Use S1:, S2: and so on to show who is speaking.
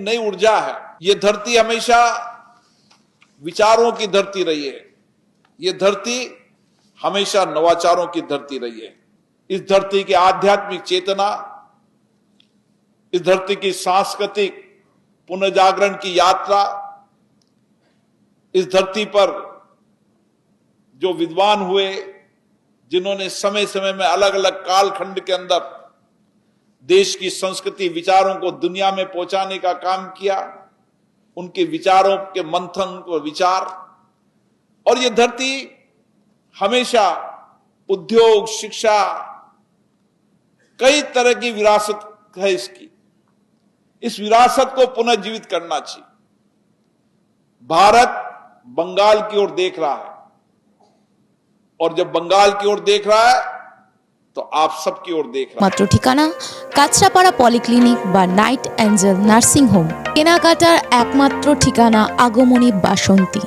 S1: नई ऊर्जा है। ये धरती हमेशा विचारों की धरती रही है। ये धरती हमेशा नवाचारों की धरती रही है। इस धरती की आध्यात्मिक चेतना, इस धरती की सांस्कृतिक पुनर्जागरण की यात्रा, इस धरती पर जो विद्वान हुए, जिन्होंने समय समय में अलग अलग कालखंड के अंदर देश की संस्कृति विचारों को दुनिया में पहुंचाने का काम किया, उनके विचारों के मंथन को विचार, और ये धरती हमेशा उद्योग, शिक्षा, कई तरह की विरासत है इसकी। इस विरासत को पुनर्जीवित करना चाहिए। भारत बंगाल की ओर देख रहा है, और जब बंगाल की ओर देख रहा है तो आप सबकी ओर देख रहा है।
S2: মাত্র ঠিকানা কাছড়াপাড়া পলিক্লিনিক বা নাইট অ্যাঞ্জেল নার্সিং হোম। কেনাকাটার একমাত্র ঠিকানা আগমনী বাসন্তী।